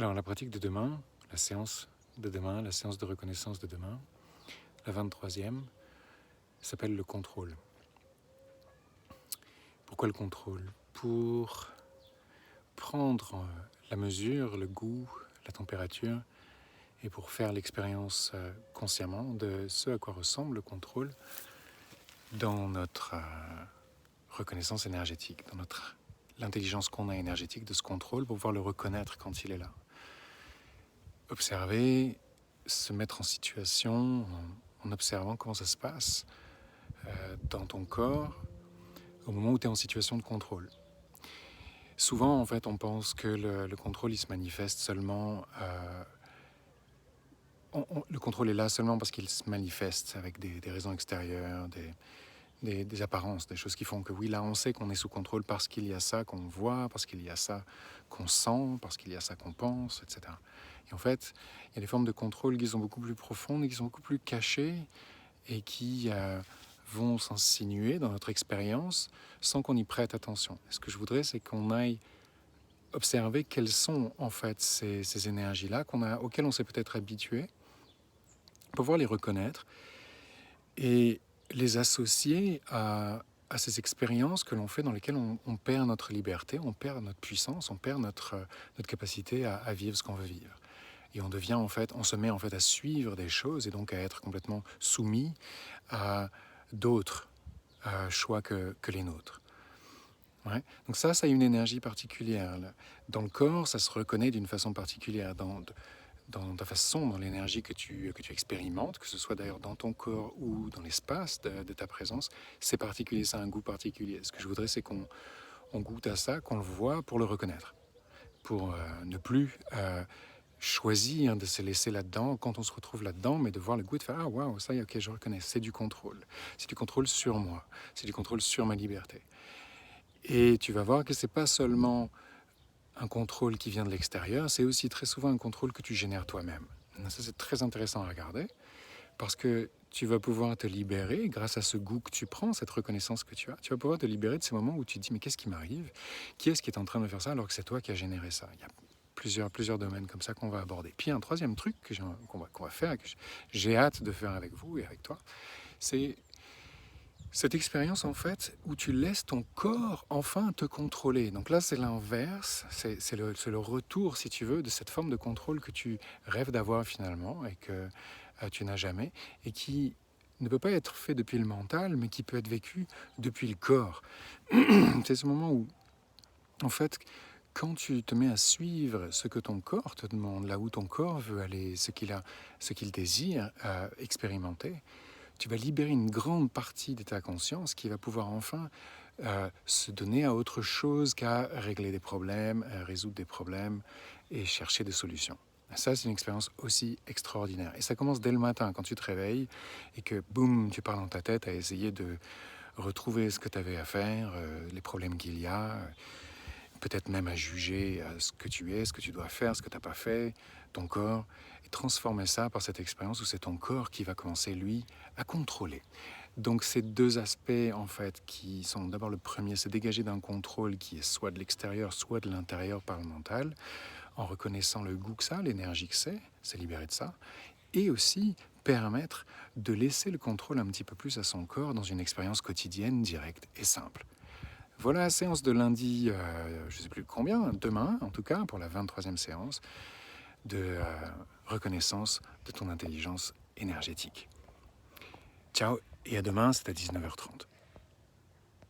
Alors la pratique de demain, la séance de demain, la séance de reconnaissance de demain, la 23e, s'appelle le contrôle. Pourquoi le contrôle? Pour prendre la mesure, le goût, la température, et pour faire l'expérience consciemment de ce à quoi ressemble le contrôle dans notre reconnaissance énergétique, dans l'intelligence qu'on a énergétique de ce contrôle, pour pouvoir le reconnaître quand il est là. Observer, se mettre en situation en observant comment ça se passe dans ton corps au moment où tu es en situation de contrôle. Souvent, en fait, on pense que le contrôle, il se manifeste seulement... le contrôle est là seulement parce qu'il se manifeste avec des raisons extérieures, des apparences, des choses qui font que oui, là, on sait qu'on est sous contrôle parce qu'il y a ça qu'on voit, parce qu'il y a ça qu'on sent, parce qu'il y a ça qu'on pense, etc. Et en fait, il y a des formes de contrôle qui sont beaucoup plus profondes et qui sont beaucoup plus cachées et qui vont s'insinuer dans notre expérience sans qu'on y prête attention. Et ce que je voudrais, c'est qu'on aille observer quelles sont en fait ces énergies-là auxquelles on s'est peut-être habitué, pour pouvoir les reconnaître et les associer à ces expériences que l'on fait dans lesquelles on perd notre liberté, on perd notre puissance, on perd notre capacité à vivre ce qu'on veut vivre. Et on devient on se met en fait à suivre des choses et donc à être complètement soumis à d'autres choix que les nôtres. Ouais. Donc ça a une énergie particulière. Dans le corps, ça se reconnaît d'une façon particulière. Dans ta façon, dans l'énergie que tu expérimentes, que ce soit d'ailleurs dans ton corps ou dans l'espace de ta présence, c'est particulier, ça a un goût particulier. Ce que je voudrais, c'est qu'on goûte à ça, qu'on le voit pour le reconnaître, pour ne plus choisir de se laisser là-dedans quand on se retrouve là-dedans, mais de voir le goût et de faire « Ah, waouh, ça, ok, je reconnais, c'est du contrôle. C'est du contrôle sur moi, c'est du contrôle sur ma liberté. » Et tu vas voir que c'est pas seulement un contrôle qui vient de l'extérieur, c'est aussi très souvent un contrôle que tu génères toi-même. Ça, c'est très intéressant à regarder, parce que tu vas pouvoir te libérer, grâce à ce goût que tu prends, cette reconnaissance que tu as, tu vas pouvoir te libérer de ces moments où tu te dis « Mais qu'est-ce qui m'arrive? Qui est-ce qui est en train de faire ça alors que c'est toi qui as généré ça ?» Il y a plusieurs domaines comme ça qu'on va aborder. Puis un troisième truc qu'on va faire, que j'ai hâte de faire avec vous et avec toi, c'est cette expérience en fait où tu laisses ton corps enfin te contrôler. Donc là c'est l'inverse, c'est le retour si tu veux de cette forme de contrôle que tu rêves d'avoir finalement et que tu n'as jamais et qui ne peut pas être fait depuis le mental mais qui peut être vécu depuis le corps. C'est ce moment où en fait quand tu te mets à suivre ce que ton corps te demande, là où ton corps veut aller, ce qu'il désire expérimenter, tu vas libérer une grande partie de ta conscience qui va pouvoir enfin se donner à autre chose qu'à régler des problèmes, résoudre des problèmes et chercher des solutions. Ça, c'est une expérience aussi extraordinaire. Et ça commence dès le matin, quand tu te réveilles et que, boum, tu pars dans ta tête à essayer de retrouver ce que tu avais à faire, les problèmes qu'il y a, peut-être même à juger ce que tu es, ce que tu dois faire, ce que tu n'as pas fait, ton corps, et transformer ça par cette expérience où c'est ton corps qui va commencer, lui, à contrôler. Donc ces deux aspects, en fait, qui sont d'abord le premier, c'est dégager d'un contrôle qui est soit de l'extérieur, soit de l'intérieur par le mental, en reconnaissant le goût que ça, l'énergie que c'est libérer de ça, et aussi permettre de laisser le contrôle un petit peu plus à son corps dans une expérience quotidienne, directe et simple. Voilà la séance de lundi, je ne sais plus combien, demain en tout cas, pour la 23e séance de reconnaissance de ton intelligence énergétique. Ciao et à demain, c'est à 19h30.